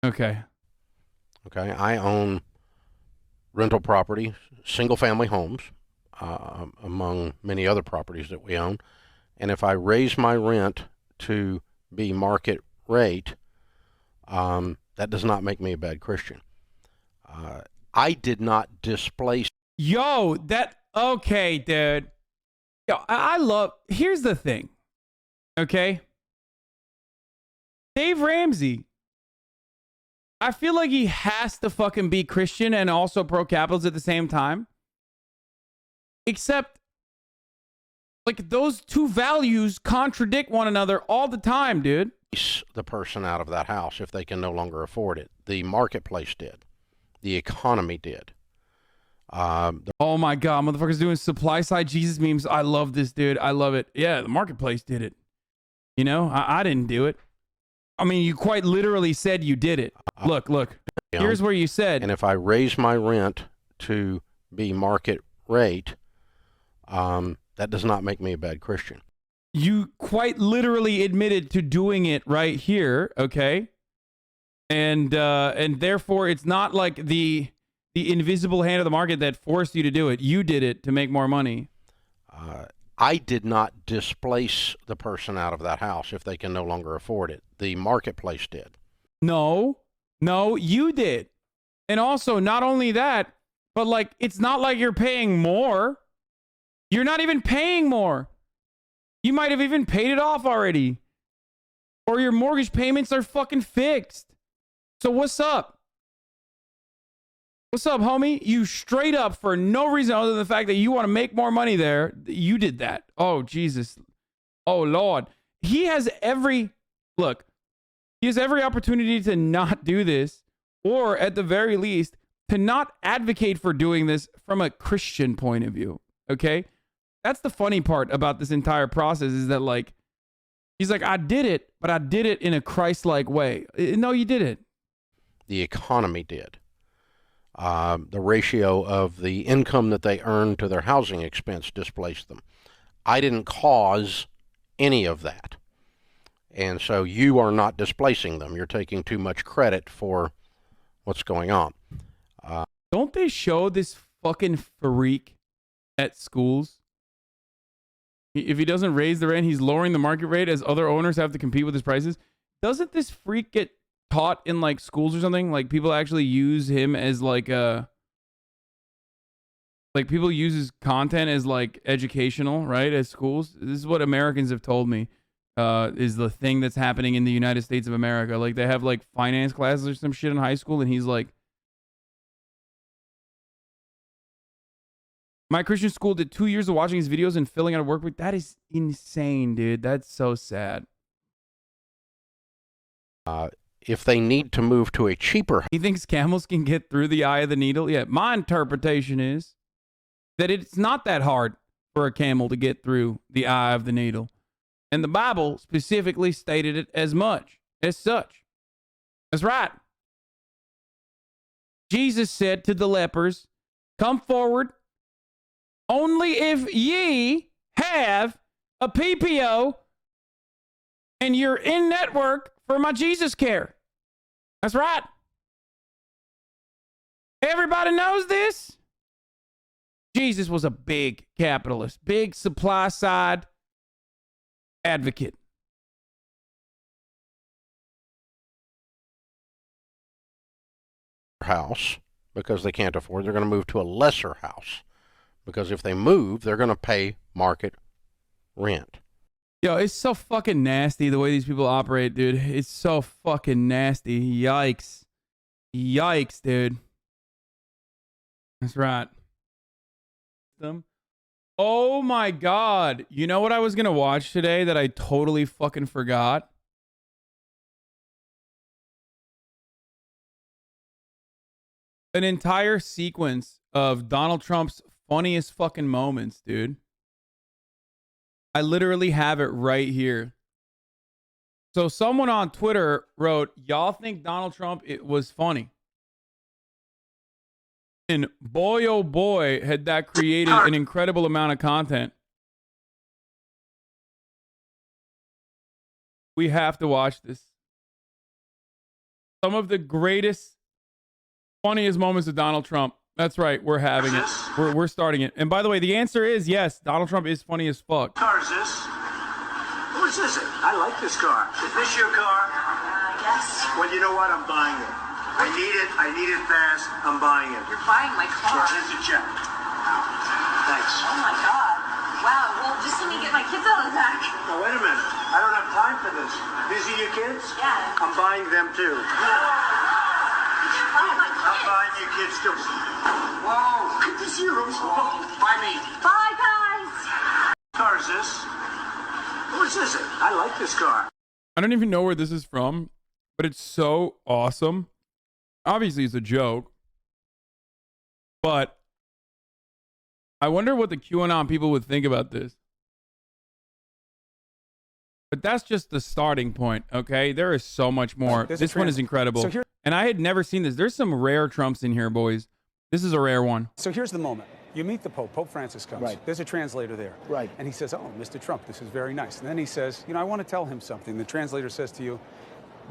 Okay. Okay, I own rental property, single-family homes, among many other properties that we own. And if I raise my rent to be market rate, that does not make me a bad Christian. I did not displace. Yo, okay, dude. Yo, I love, here's the thing. Okay. Dave Ramsey, I feel like he has to fucking be Christian and also pro-capitalist at the same time. Except, like, those two values contradict one another all the time, dude. The person out of that house if they can no longer afford it. The marketplace did. The economy did. Oh my God, motherfuckers doing supply side Jesus memes. I love this, dude. I love it. Yeah, the marketplace did it. You know, I didn't do it. I mean, you quite literally said you did it. Look. Here's where you said. And if I raise my rent to be market rate, that does not make me a bad Christian. You quite literally admitted to doing it right here, okay? And therefore, it's not like the invisible hand of the market that forced you to do it. You did it to make more money. I did not displace the person out of that house if they can no longer afford it. The marketplace did. No, you did. And also, not only that, but like, it's not like you're paying more. You're not even paying more. You might have even paid it off already. Or your mortgage payments are fucking fixed. So what's up? What's up, homie? You straight up, for no reason other than the fact that you want to make more money there, you did that. Oh, Jesus. Oh, Lord. He has every opportunity to not do this, or at the very least, to not advocate for doing this from a Christian point of view. Okay? That's the funny part about this entire process, is that, like, he's like, I did it, but I did it in a Christ-like way. No, you didn't. The economy did. The ratio of the income that they earned to their housing expense displaced them. I didn't cause any of that. And so you are not displacing them. You're taking too much credit for what's going on. Don't they show this fucking freak at schools? If he doesn't raise the rent, he's lowering the market rate as other owners have to compete with his prices. Doesn't this freak get taught in like schools or something? Like people actually use him as like people use his content as like educational, right? At schools. This is what Americans have told me is the thing that's happening in the United States of America. Like they have like finance classes or some shit in high school, and he's like, my Christian school did 2 years of watching his videos and filling out a workbook. That is insane, dude. That's so sad. If they need to move to a cheaper... He thinks camels can get through the eye of the needle? Yeah, my interpretation is that it's not that hard for a camel to get through the eye of the needle. And the Bible specifically stated it as much, as such. That's right. Jesus said to the lepers, come forward, only if ye have a PPO and you're in network for my Jesus care. That's right. Everybody knows this. Jesus was a big capitalist, big supply side advocate. House because they can't afford. They're going to move to a lesser house because if they move, they're going to pay market rent. Yo, it's so fucking nasty the way these people operate, dude. It's so fucking nasty. Yikes. Yikes, dude. That's right. Oh my God. You know what I was going to watch today that I totally fucking forgot? An entire sequence of Donald Trump's funniest fucking moments, dude. I literally have it right here. So someone on Twitter wrote, y'all think Donald Trump was funny? And boy, oh boy, had that created an incredible amount of content. We have to watch this. some of the greatest, funniest moments of Donald Trump. That's right. We're having it. We're starting it. And by the way, the answer is yes. Donald Trump is funny as fuck. Car is this? Whose is it? I like this car. Is this your car? Yes. Well, you know what? I'm buying it. I need it fast. I'm buying it. You're buying my car. Here's a check. Thanks. Oh my God. Wow. Well, just let me get my kids out of the back. Now, wait a minute. I don't have time for this. These are your kids? Yeah. I'm buying them too. Buy my I'm kids. buying your kids too. Whoa. Good to see you, Rose. Buy me. Bye, guys. What car is this? Whose is it? I like this car. I don't even know where this is from, but it's so awesome. Obviously, it's a joke, but I wonder what the QAnon people would think about this. But that's just the starting point, okay? There is so much more. This one is incredible. And I had never seen this. There's some rare Trumps in here, boys. This is a rare one. So here's the moment. You meet the Pope. Pope Francis comes. Right. There's a translator there. Right. And he says, oh, Mr. Trump, this is very nice. And then he says, I want to tell him something. The translator says to you,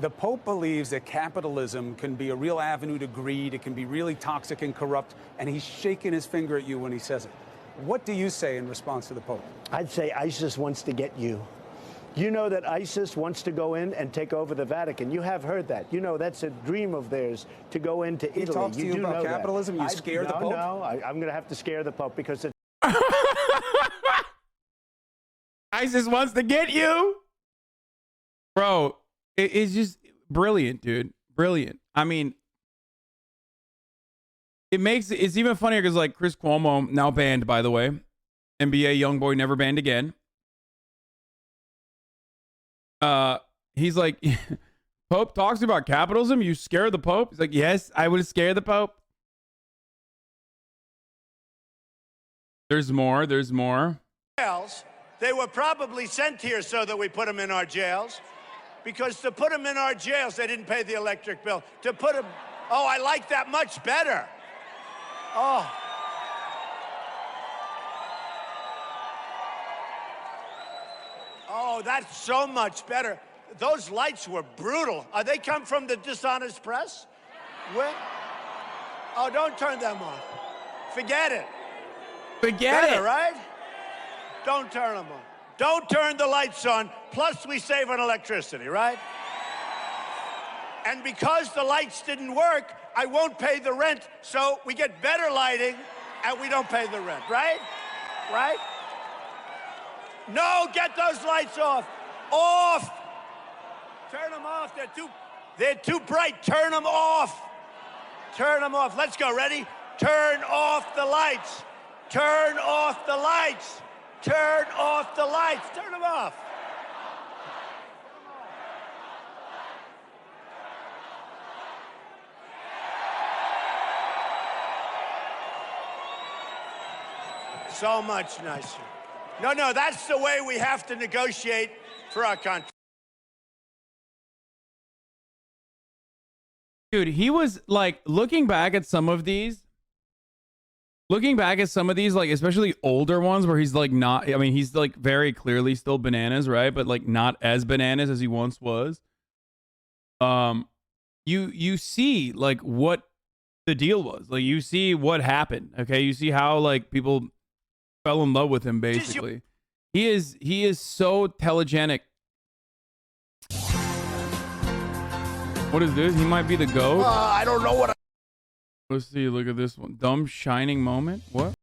the Pope believes that capitalism can be a real avenue to greed. It can be really toxic and corrupt. And he's shaking his finger at you when he says it. What do you say in response to the Pope? I'd say ISIS wants to get you. You know that ISIS wants to go in and take over the Vatican. You have heard that. You know that's a dream of theirs to go into Italy. He talks to you about know capitalism? That. You scare the Pope? No, I'm going to have to scare the Pope because it's ISIS wants to get you. Bro, it's just brilliant, dude. Brilliant. I mean, it's even funnier because like Chris Cuomo, now banned, by the way. NBA YoungBoy never banned again. He's like, Pope talks about capitalism. You scare the Pope? He's like, yes, I would scare the Pope. There's more. There's more. They were probably sent here so that we put them in our jails. Because to put them in our jails, they didn't pay the electric bill. To put them, oh, I like that much better. Oh. Oh, that's so much better. Those lights were brutal. They come from the dishonest press? Where? Oh, don't turn them on. Forget it. Forget Better, it. right? Don't turn them on. Don't turn the lights on. Plus, we save on electricity, right? And because the lights didn't work, I won't pay the rent. So we get better lighting, and we don't pay the rent, right? Right? No, get those lights off. Off. Turn them off. They're too bright. Turn them off. Turn them off. Let's go. Ready? Turn off the lights. Turn off the lights. Turn off the lights. Turn them off. So much nicer. No, that's the way we have to negotiate for our country. Dude, he was like looking back at some of these, like especially older ones where he's like not, I mean, he's like very clearly still bananas, right? But like not as bananas as he once was. You see like what the deal was. Like you see what happened. Okay. You see how like people fell in love with him basically. He is so telegenic. What is this? He might be the GOAT. I don't know what. Let's see. Look at this one. Dumb shining moment. What?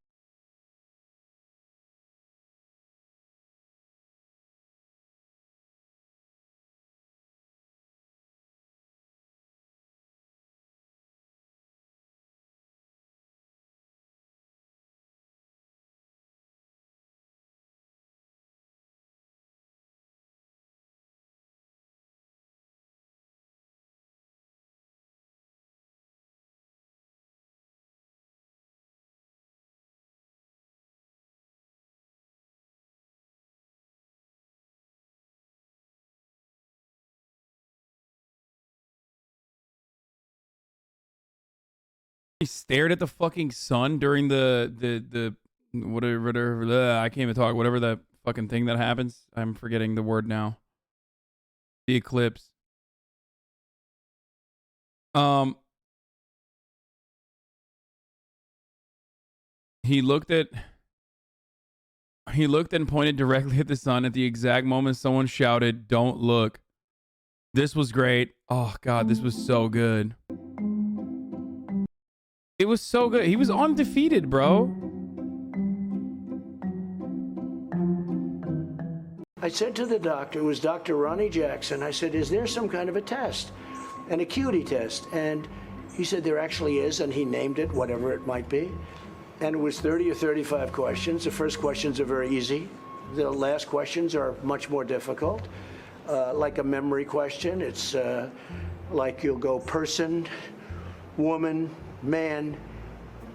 He stared at the fucking sun during the whatever I can't even talk, whatever that fucking thing that happens. I'm forgetting the word now. The eclipse. Um, he looked and pointed directly at the sun at the exact moment someone shouted, "Don't look." This was great. Oh God, this was so good. It was so good. He was undefeated, bro. I said to the doctor, it was Dr. Ronnie Jackson, I said, is there some kind of a test, an acuity test? And he said there actually is, and he named it, whatever it might be. And it was 30 or 35 questions. The first questions are very easy. The last questions are much more difficult. Like a memory question, it's like you'll go person, woman, man,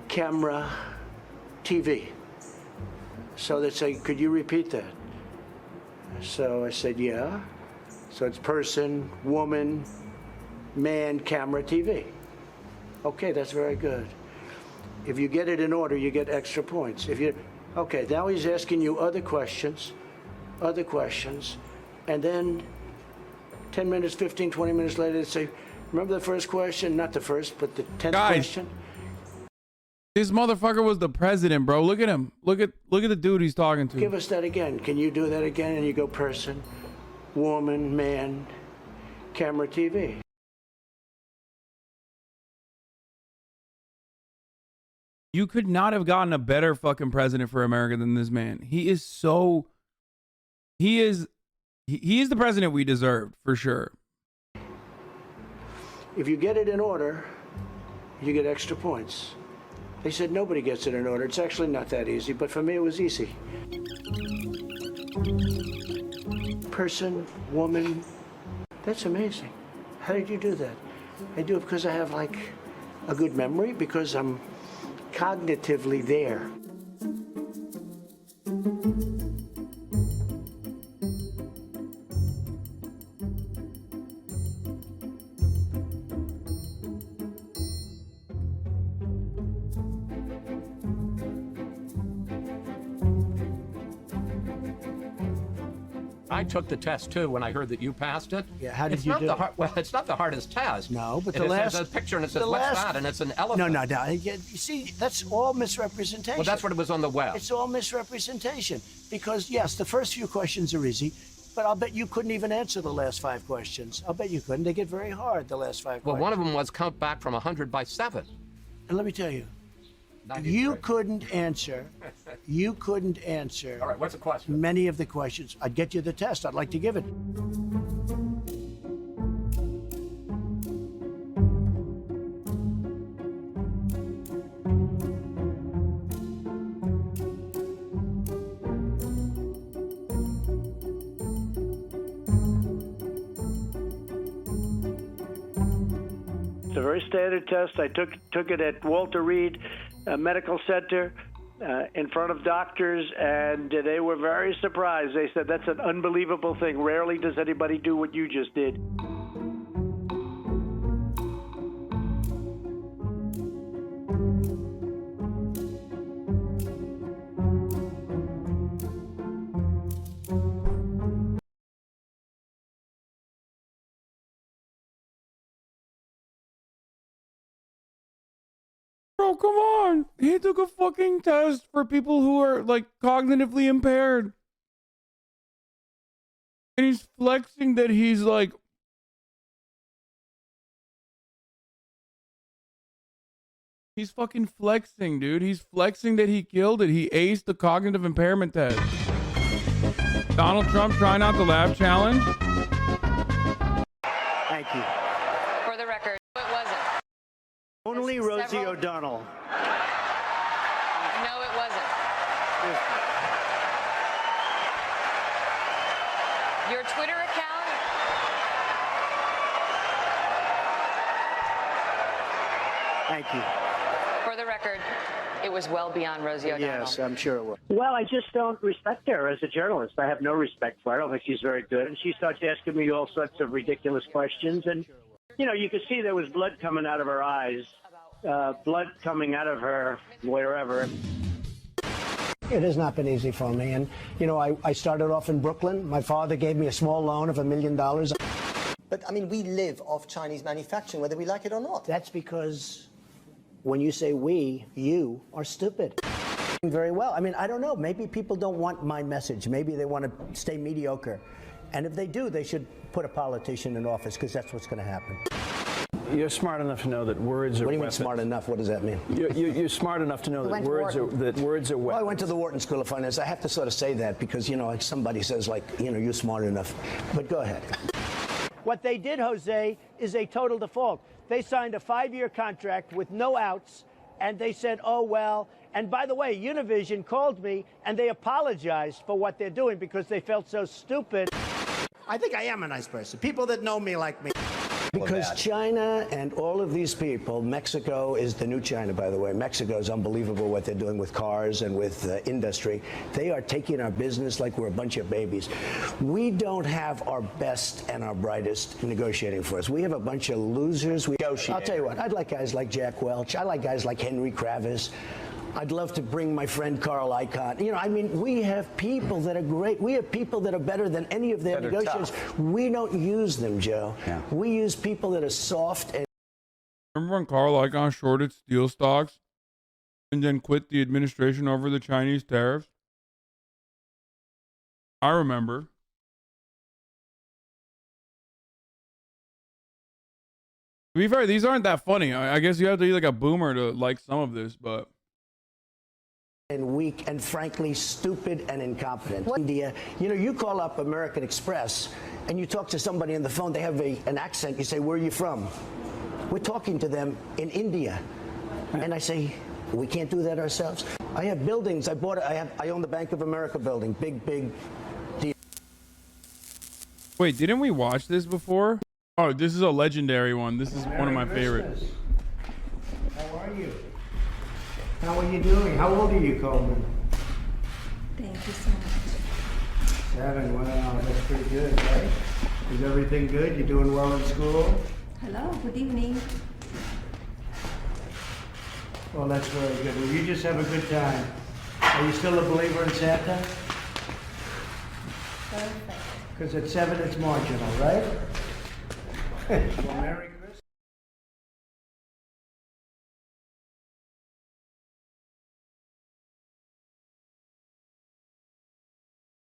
camera, TV. So they say, could you repeat that? So I said, yeah. So it's person, woman, man, camera, TV. Okay, that's very good. If you get it in order, you get extra points. Okay, now he's asking you other questions, and then 10 minutes, 15, 20 minutes later, they say, remember the first question? Not the first, but the 10th question? This motherfucker was the president, bro. Look at him. Look at the dude he's talking to. Give us that again. Can you do that again? And you go person, woman, man, camera, TV. You could not have gotten a better fucking president for America than this man. He is the president we deserved, for sure. If you get it in order, you get extra points. They said nobody gets it in order. It's actually not that easy, but for me it was easy. Person, woman, that's amazing. How did you do that? I do it because I have like a good memory, because I'm cognitively there. I took the test too when I heard that you passed it. Yeah, how did you do it? Well, it's not the hardest test. No, but there's a picture and it says, what's that? And it's an elephant. No. You see, that's all misrepresentation. Well, that's what it was on the web. It's all misrepresentation. Because, yes, the first few questions are easy, but I'll bet you couldn't even answer the last 5 questions. I'll bet you couldn't. They get very hard, the last 5 questions. Well, one of them was count back from 100 by 7. And let me tell you, 93. you couldn't answer. All right, what's the question? Many of the questions. I'd get you the test. I'd like to give it. It's a very standard test. I took it at Walter Reed Medical Center in front of doctors, and they were very surprised. They said, that's an unbelievable thing. Rarely does anybody do what you just did. Bro, come on. He took a fucking test for people who are, like, cognitively impaired. And he's flexing that he's, like... He's fucking flexing, dude. He's flexing that he killed it. He aced the cognitive impairment test. Donald Trump trying out the laugh challenge. Thank you. For the record, it wasn't. Only Rosie O'Donnell. No, it wasn't. Your Twitter account? Thank you. For the record, it was well beyond Rosie O'Donnell. Yes, I'm sure it was. Well, I just don't respect her as a journalist. I have no respect for her. I don't think she's very good. And she starts asking me all sorts of ridiculous questions. And, you know, you could see there was blood coming out of her eyes, blood coming out of her wherever. It has not been easy for me. And, you know, I started off in Brooklyn. My father gave me a small loan of $1 million. But, I mean, we live off Chinese manufacturing, whether we like it or not. That's because when you say we, you are stupid. Very well. I mean, I don't know. Maybe people don't want my message. Maybe they want to stay mediocre. And if they do, they should put a politician in office, because that's what's going to happen. You're smart enough to know that words are What do you mean weapons. smart enough? What does that mean? You're smart enough to know that words are weapons. Well, I went to the Wharton School of Finance. I have to sort of say that because, you know, like somebody says, like, you know, you're smart enough. But go ahead. What they did, Jose, is a total default. They signed a 5-year contract with no outs, and they said, oh, well. And by the way, Univision called me, and they apologized for what they're doing because they felt so stupid. I think I am a nice person. People that know me like me. Because China and all of these people, Mexico is the new China, by the way. Mexico is unbelievable what they're doing with cars and with industry. They are taking our business like we're a bunch of babies. We don't have our best and our brightest negotiating for us. We have a bunch of losers. I'll tell you what, I'd like guys like Jack Welch. I like guys like Henry Kravis. I'd love to bring my friend Carl Icahn. You know, I mean, we have people that are great. We have people that are better than any of their negotiators. We don't use them, Joe. Yeah. We use people that are soft and. Remember when Carl Icahn shorted steel stocks and then quit the administration over the Chinese tariffs? I remember. To be fair, these aren't that funny. I guess you have to be like a boomer to like some of this, but. And weak and frankly stupid and incompetent. India, you know, you call up American Express and you talk to somebody on the phone, they have an accent, you say, where are you from? We're talking to them in India. And I say, we can't do that ourselves. I have buildings, I own the Bank of America building, big deal. Wait, didn't we watch this before? Oh, this is a legendary one. This is one of my favorites. How are you? How are you doing? How old are you, Coleman? Thank you so much. 7. Wow, that's pretty good, right? Is everything good? You doing well in school? Hello, good evening. Well, that's very good. Well, you just have a good time. Are you still a believer in Santa? Perfect. Because at 7, it's marginal, right? Well, Merry Christmas.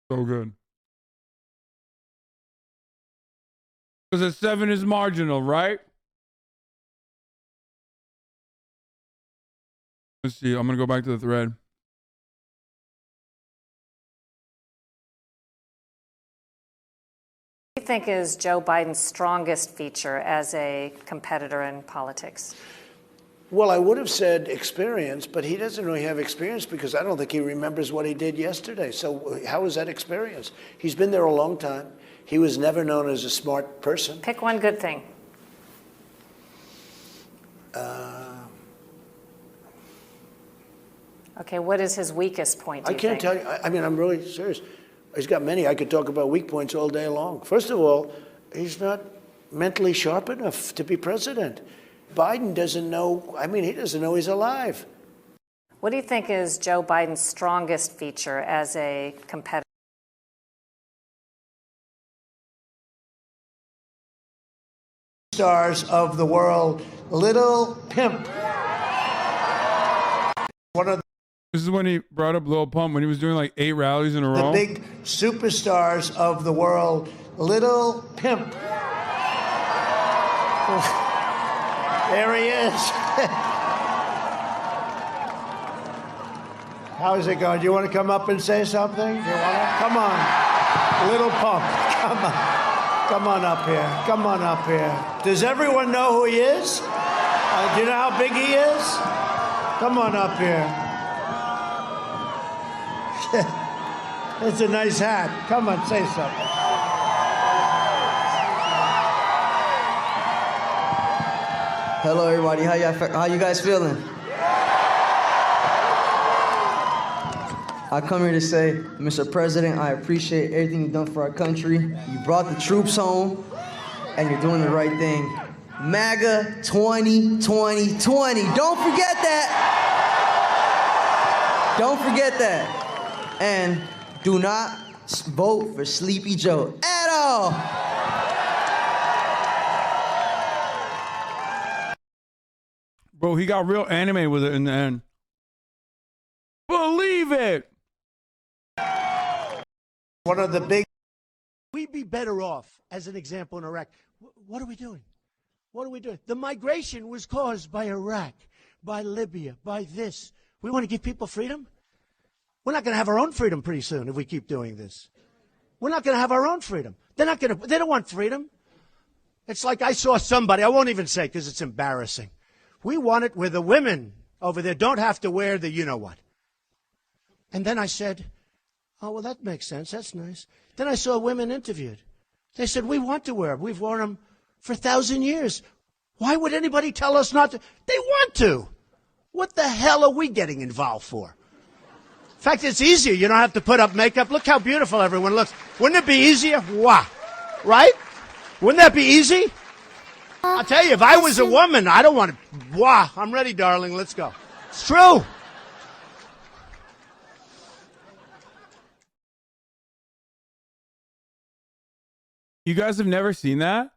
So good. Because at 7 is marginal, right? Let's see. I'm going to go back to the thread. What do you think is Joe Biden's strongest feature as a competitor in politics? Well, I would have said experience, but he doesn't really have experience because I don't think he remembers what he did yesterday. So how is that experience? He's been there a long time. He was never known as a smart person. Pick one good thing. Okay, what is his weakest point, do you can't think? tell you. I mean, I'm really serious. He's got many. I could talk about weak points all day long. First of all, he's not mentally sharp enough to be president. Biden doesn't know, I mean, he doesn't know he's alive. What do you think is Joe Biden's strongest feature as a competitor? Stars of the world, Little Pimp. One of This is when he brought up Lil Pump when he was doing like 8 rallies in a row. the big superstars of the world, Little Pimp. There he is. How's it going? Do you want to come up and say something? Do you want to? Come on. Little Pump. Come on. Come on up here. Come on up here. Does everyone know who he is? Do you know how big he is? Come on up here. It's a nice hat. Come on, say something. Hello, everybody. How you guys feeling? I come here to say, Mr. President, I appreciate everything you've done for our country. You brought the troops home, and you're doing the right thing. MAGA 2020. Don't forget that. Don't forget that. And do not vote for Sleepy Joe at all. Bro, he got real animated with it in the end. Believe it. One of the big. We'd be better off, as an example, in Iraq. What are we doing? What are we doing? The migration was caused by Iraq, by Libya, by this. We want to give people freedom? We're not going to have our own freedom pretty soon if we keep doing this. We're not going to have our own freedom. They don't want freedom. It's like I saw somebody, I won't even say because it's embarrassing. We want it where the women over there don't have to wear the you-know-what. And then I said, oh, well, that makes sense. That's nice. Then I saw women interviewed. They said, we want to wear them. We've worn them for 1,000 years. Why would anybody tell us not to? They want to. What the hell are we getting involved for? In fact, it's easier. You don't have to put up makeup. Look how beautiful everyone looks. Wouldn't it be easier? Wah. Right? Wouldn't that be easy? I'll tell you, if I was a woman, I don't want to. Wah. I'm ready, darling. Let's go. It's true. You guys have never seen that?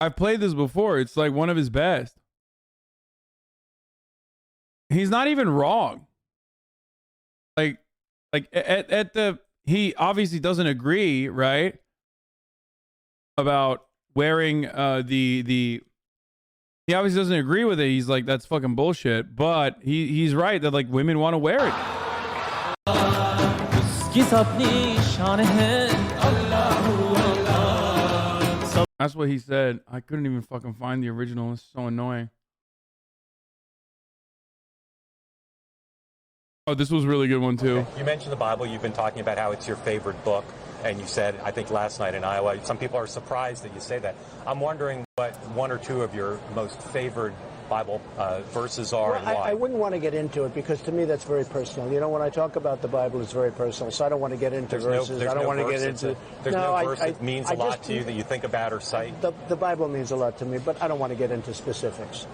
I've played this before. It's like one of his best. He's not even wrong. Like at the, he obviously doesn't agree, right? About wearing he obviously doesn't agree with it. He's like, that's fucking bullshit. But he's right that like women want to wear it. That's what he said. I couldn't even fucking find the original. It's so annoying. Oh, this was a really good one too. Okay. You mentioned the Bible. You've been talking about how it's your favorite book. And you said, I think last night in Iowa, some people are surprised that you say that. I'm wondering what one or two of your most favorite Bible verses are, well, and why. I wouldn't want to get into it because to me that's very personal. You know, when I talk about the Bible, it's very personal. So I don't want to get into verses. I don't want to get into. There's no verse that means a lot to you that you think about or cite? The Bible means a lot to me, but I don't want to get into specifics.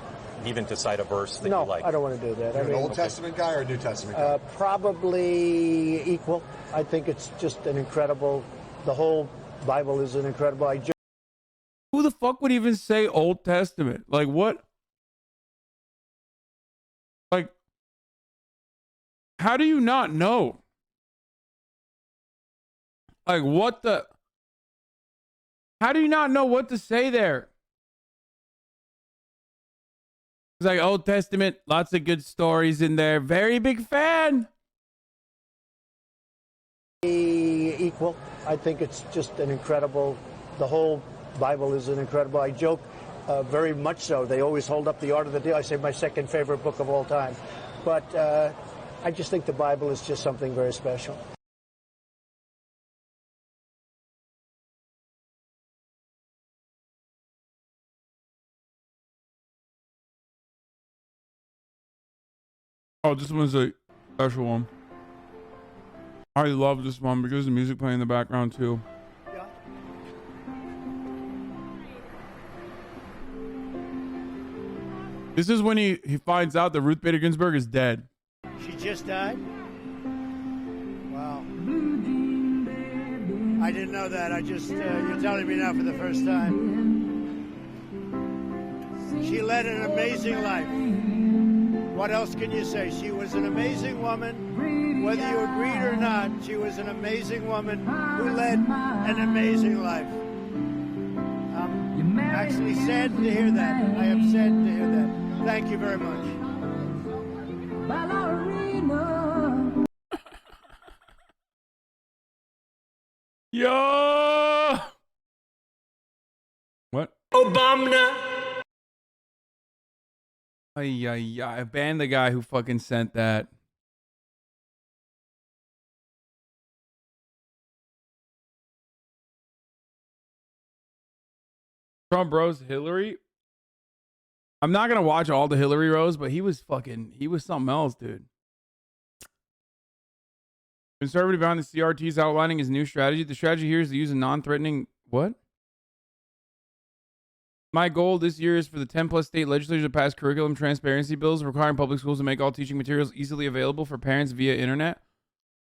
Even to cite a verse that no, you like? I don't want to do that. You're an Old Testament guy or a New Testament guy? Probably equal. I think it's just an incredible. The whole Bible is an incredible. Who the fuck would even say Old Testament? Like what? Like, how do you not know? Like what the? How do you not know what to say there? It's like Old Testament, lots of good stories in there. Very big fan. Equal. I think it's just an incredible. The whole Bible is an incredible. I joke very much so. They always hold up the Art of the Deal. I say my second favorite book of all time. But I just think the Bible is just something very special. Oh, this one's a special one. I love this one because the music playing in the background too. Yeah. This is when he finds out that Ruth Bader Ginsburg is dead. She just died? Wow. I didn't know that. I just, you're telling me now for the first time. She led an amazing life. What else can you say? She was an amazing woman. Whether you agreed or not, she was an amazing woman who led an amazing life. I'm actually saddened to hear that. I am saddened to hear that. Thank you very much. Yo! What? Obama. I banned the guy who fucking sent that. Trump rose Hillary. I'm not gonna watch all the Hillary rows, but he was something else, dude. Conservative behind the CRT is outlining his new strategy. The strategy here is to use a non-threatening what? My goal this year is for the 10-plus state legislatures to pass curriculum transparency bills requiring public schools to make all teaching materials easily available for parents via internet.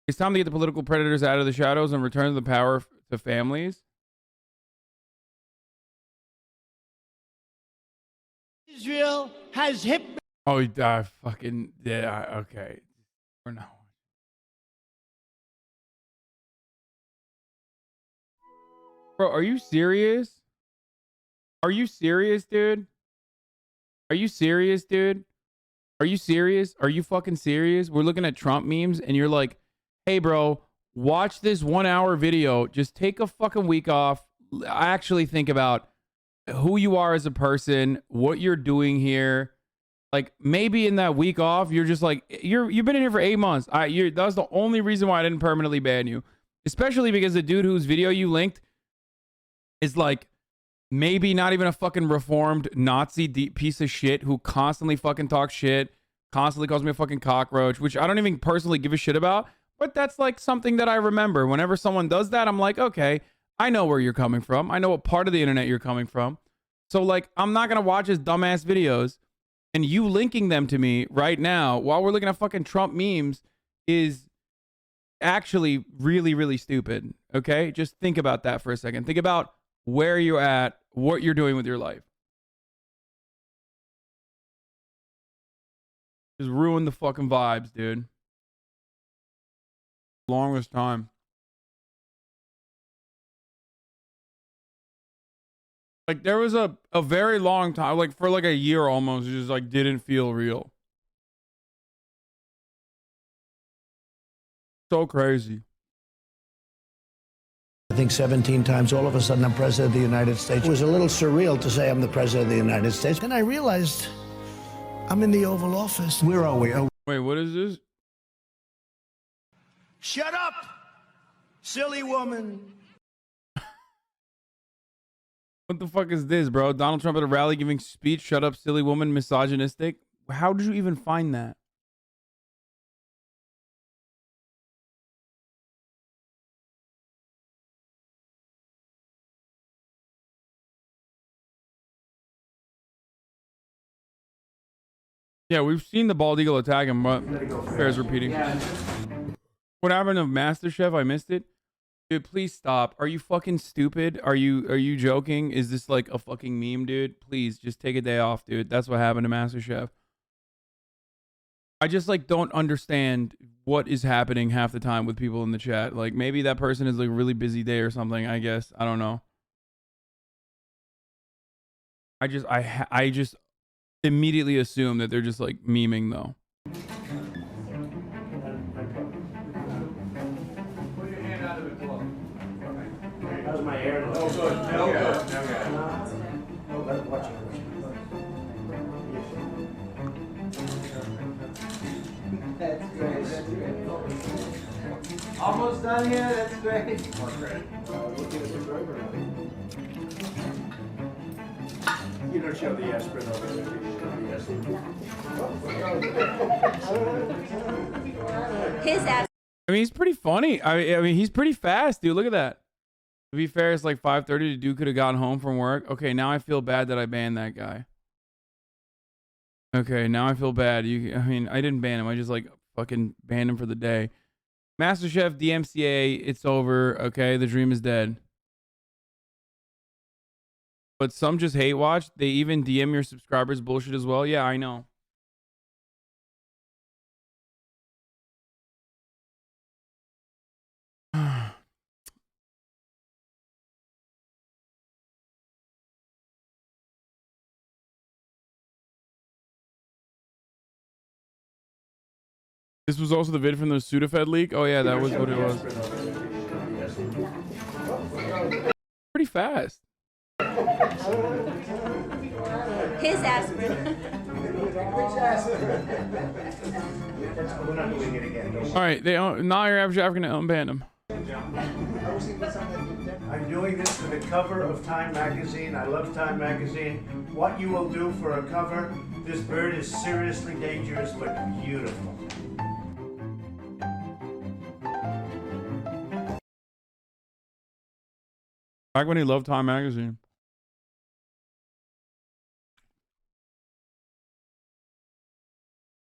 It's time to get the political predators out of the shadows and return the power to families. Israel has hip. Oh, fucking yeah. Okay, or no. Bro, are you serious? Are you serious, dude? Are you serious, dude? Are you serious? Are you fucking serious? We're looking at Trump memes and you're like, hey, bro, watch this 1 hour video. Just take a fucking week off. Actually think about who you are as a person, what you're doing here. Like maybe in that week off, you're just like, you've been in here for 8 months. That's the only reason why I didn't permanently ban you. Especially because the dude whose video you linked is like, maybe not even a fucking reformed Nazi piece of shit who constantly fucking talks shit, constantly calls me a fucking cockroach, which I don't even personally give a shit about. But that's like something that I remember. Whenever someone does that, I'm like, okay, I know where you're coming from. I know what part of the internet you're coming from. So like, I'm not going to watch his dumbass videos. And you linking them to me right now while we're looking at fucking Trump memes is actually really, really stupid. Okay? Just think about that for a second. Think about where you're at, what you're doing with your life. Just ruin the fucking vibes, dude. Longest time. Like there was a very long time, like for like a year almost, it just like didn't feel real. So crazy. I think 17 times, all of a sudden I'm president of the United States. It was a little surreal to say I'm the president of the United States. Then I realized I'm in the Oval Office. Where are we? Oh. Wait, what is this? Shut up, silly woman. What the fuck is this, bro? Donald Trump at a rally giving speech, shut up, silly woman, misogynistic. How did you even find that? Yeah, we've seen the bald eagle attack him, but bears repeating. What happened to MasterChef? I missed it. Dude, please stop. Are you fucking stupid? Are you joking? Is this like a fucking meme, dude? Please just take a day off, dude. That's what happened to MasterChef. I just like don't understand what is happening half the time with people in the chat. Like maybe that person is like a really busy day or something, I guess. I don't know. I just immediately assume that they're just like memeing though. How's my hair? Oh, good. No good. That's great. That's great. Almost done here. That's great. You don't show the aspirin over there. His ass. I mean, he's pretty funny. I mean, he's pretty fast, dude. Look at that. To be fair, it's like 5:30. The dude could have gotten home from work. Okay, now I feel bad that I banned that guy. Okay, now I feel bad. I mean, I didn't ban him. I just like fucking banned him for the day. MasterChef, DMCA, it's over. Okay, the dream is dead. But some just hate watch. They even DM your subscribers bullshit as well. Yeah, I know. This was also the vid from the Sudafed leak. Oh yeah, that was what it was. Pretty fast. His aspirin. All right, now your average African unban him. I'm doing this for the cover of Time magazine. I love Time magazine. What you will do for a cover, this bird is seriously dangerous but beautiful. Back when he loved Time magazine.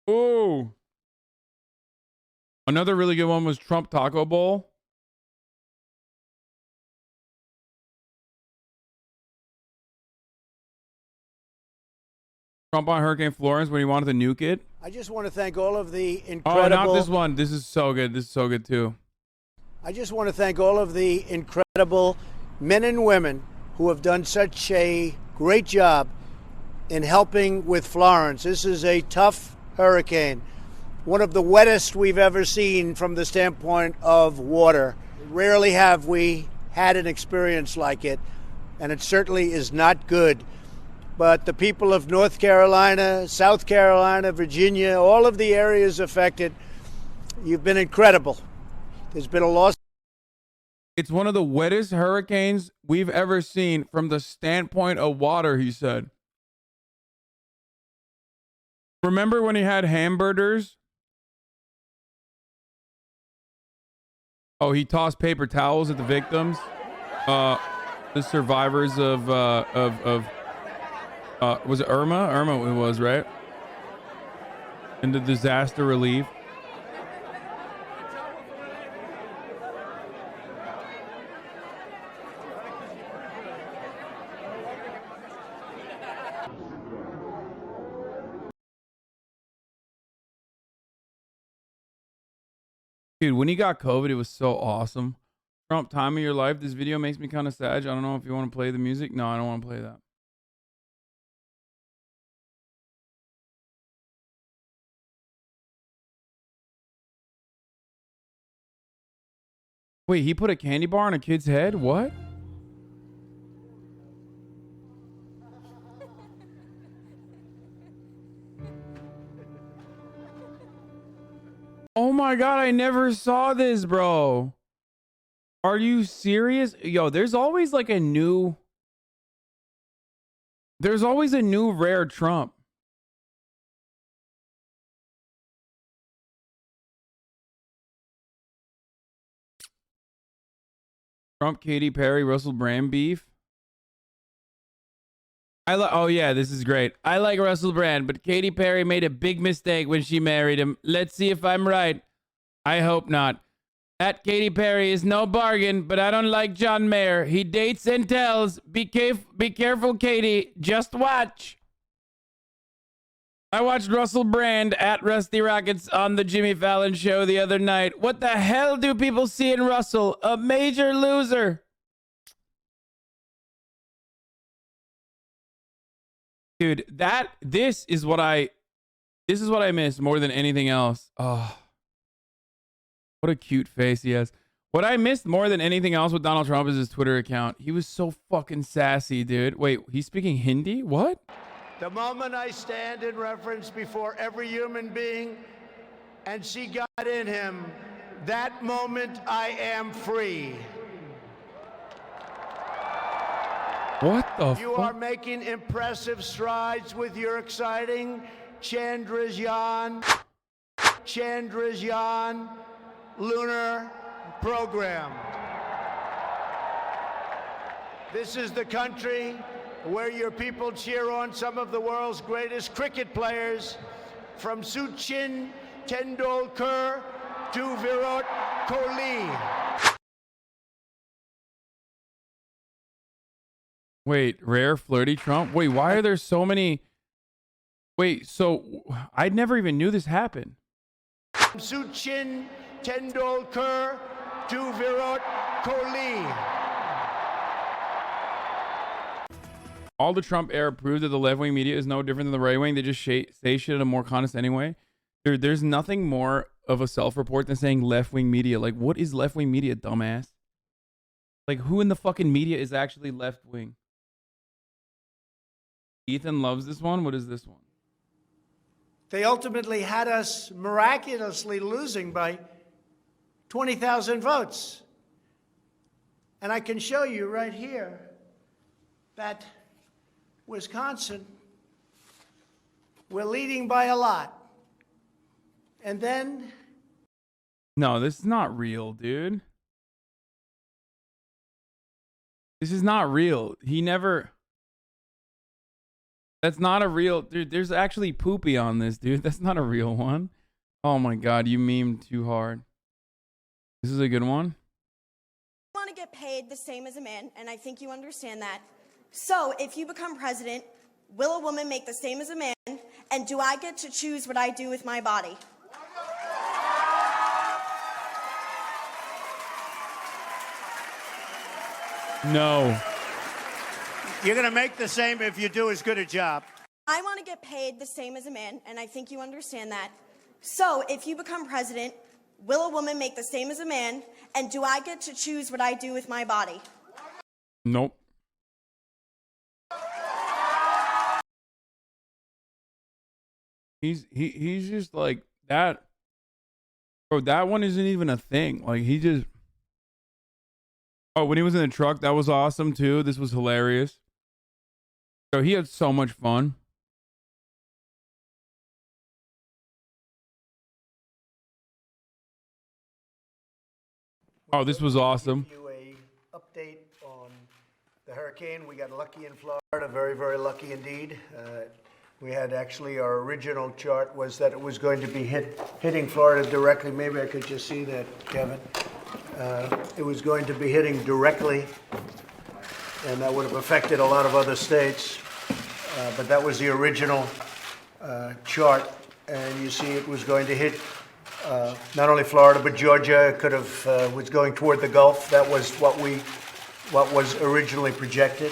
Oh. Another really good one was Trump Taco Bowl. Trump on Hurricane Florence when he wanted to nuke it. I just want to thank all of the Oh, incredible... not this one. This is so good. This is so good, too. I just want to thank all of the incredible men and women who have done such a great job in helping with Florence. This is a tough hurricane, one of the wettest we've ever seen from the standpoint of water. Rarely have we had an experience like it, and it certainly is not good. But the people of North Carolina, South Carolina, Virginia, all of the areas affected, you've been incredible. There's been a loss. It's one of the wettest hurricanes we've ever seen from the standpoint of water, he said. Remember when he had hamburgers? Oh, he tossed paper towels at the victims, the survivors of was it Irma? Irma it was, right? And the disaster relief. Dude, when he got COVID, it was so awesome. Trump, time of your life. This video makes me kind of sad. I don't know if you want to play the music. No, I don't want to play that. Wait, he put a candy bar on a kid's head? What? Oh my God, I never saw this, bro. Are you serious? Yo, there's always like a new... There's always a new rare Trump. Trump, Katy Perry, Russell Brand beef. Oh yeah, this is great. I like Russell Brand, but Katy Perry made a big mistake when she married him. Let's see if I'm right. I hope not. That Katy Perry is no bargain, but I don't like John Mayer. He dates and tells. Be careful, Katy. Just watch. I watched Russell Brand at Rusty Rockets on the Jimmy Fallon show the other night. What the hell do people see in Russell? A major loser. Dude, this is what I miss more than anything else. Oh, what a cute face he has. What I missed more than anything else with Donald Trump is his Twitter account. He was so fucking sassy, dude. Wait, he's speaking Hindi? What? The moment I stand in reference before every human being and see God in him, that moment I am free. What the fuck? You are making impressive strides with your exciting Chandrayaan lunar program. This is the country where your people cheer on some of the world's greatest cricket players, from Sachin Tendulkar to Virat Kohli. Wait, rare flirty Trump? Wait, why are there so many? Wait, so I never even knew this happened. Sachin Tendulkar to Virat Kohli. All the Trump era proved that the left-wing media is no different than the right-wing. They just say shit in a more condescending way. There's nothing more of a self-report than saying left-wing media. Like, what is left-wing media, dumbass? Like, who in the fucking media is actually left-wing? Ethan loves this one. What is this one? They ultimately had us miraculously losing by 20,000 votes. And I can show you right here that Wisconsin, we're leading by a lot. And then... No, this is not real, dude. This is not real. He never... That's not a real... Dude, there's actually poopy on this, dude. That's not a real one. Oh my God, you memed too hard. This is a good one. I want to get paid the same as a man, and I think you understand that. So if you become president, will a woman make the same as a man? And do I get to choose what I do with my body? No. You're going to make the same if you do as good a job. I want to get paid the same as a man, and I think you understand that. So if you become president, will a woman make the same as a man? And do I get to choose what I do with my body? Nope. He's just like that. Bro, that one isn't even a thing. Like he just. Oh, when he was in the truck, that was awesome too. This was hilarious. So he had so much fun. Oh, this was awesome. Give you a update on the hurricane. We got lucky in Florida, very, very lucky indeed. We had actually, our original chart was that it was going to be hitting Florida directly. Maybe I could just see that, Kevin. It was going to be hitting directly, and that would have affected a lot of other states. But that was the original chart, and you see it was going to hit not only Florida but Georgia. Could have was going toward the Gulf. That was what was originally projected,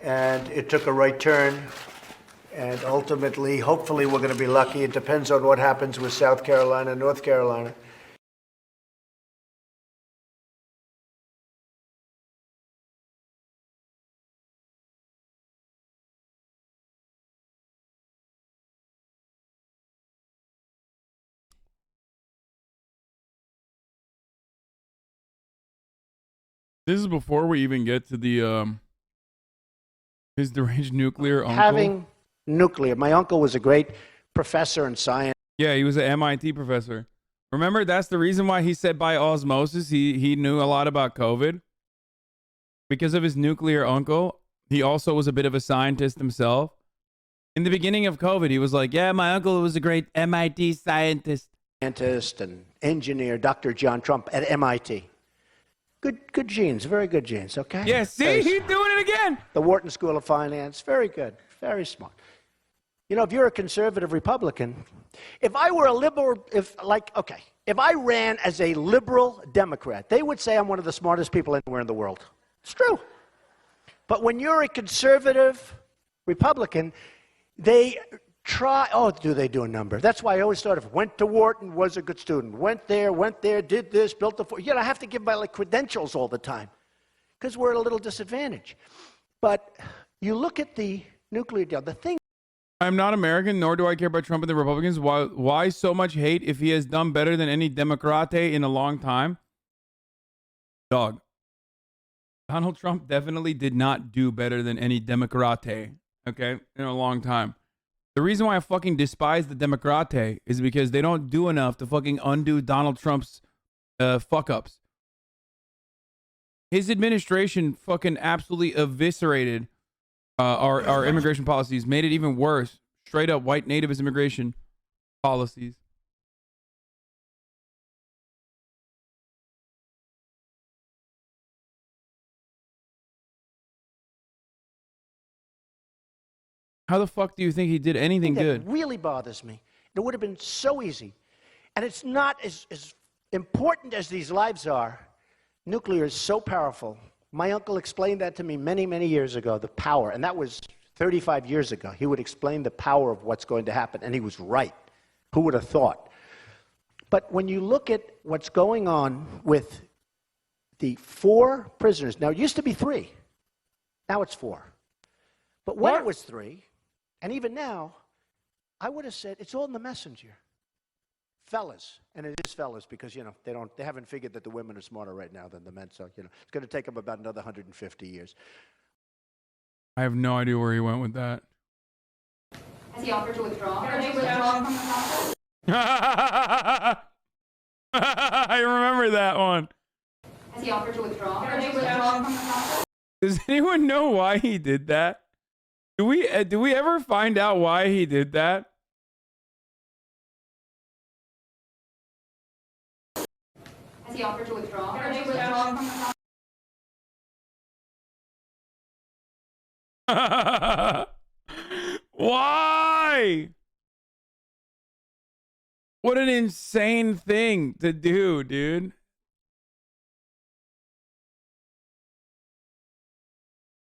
and it took a right turn. And ultimately, hopefully, we're going to be lucky. It depends on what happens with South Carolina and North Carolina. This is before we even get to the his deranged nuclear uncle. Having nuclear. My uncle was a great professor in science. Yeah, he was an MIT professor. Remember, that's the reason why he said by osmosis he knew a lot about COVID. Because of his nuclear uncle. He also was a bit of a scientist himself. In the beginning of COVID, he was like, yeah, my uncle was a great MIT scientist. Scientist and engineer, Dr. John Trump at MIT. Good genes, very good genes, okay? Yeah, see, he's doing it again. The Wharton School of Finance, very good, very smart. You know, if you're a conservative Republican, if I were a liberal, if I ran as a liberal Democrat, they would say I'm one of the smartest people anywhere in the world. It's true. But when you're a conservative Republican, they try, do they do a number? That's why I always thought of, went to Wharton, was a good student, went there, did this, built I have to give my credentials all the time because we're at a little disadvantage. But you look at the nuclear deal, the thing. I'm not American, nor do I care about Trump and the Republicans. Why so much hate if he has done better than any Democrate in a long time? Dog. Donald Trump definitely did not do better than any Democrate, okay, in a long time. The reason why I fucking despise the Democrate is because they don't do enough to fucking undo Donald Trump's fuck-ups. His administration fucking absolutely eviscerated our immigration policies, made it even worse. Straight up white nativist immigration policies. How the fuck do you think he did anything good? That really bothers me. It would have been so easy. And it's not as important as these lives are. Nuclear is so powerful. My uncle explained that to me many, many years ago, the power. And that was 35 years ago. He would explain the power of what's going to happen. And he was right. Who would have thought? But when you look at what's going on with the 4 prisoners, now it used to be 3. Now it's 4. But when it was 3, and even now, I would have said it's all in the messenger. Fellas, and it is fellas because, they haven't figured that the women are smarter right now than the men, so, it's going to take them about another 150 years. I have no idea where he went with that. Has he offered to withdraw? From the process? I remember that one. Has he offered to withdraw? From the process? Does anyone know why he did that? Do we ever find out why he did that? Has he offered to withdraw? From the process? Why? What an insane thing to do, dude.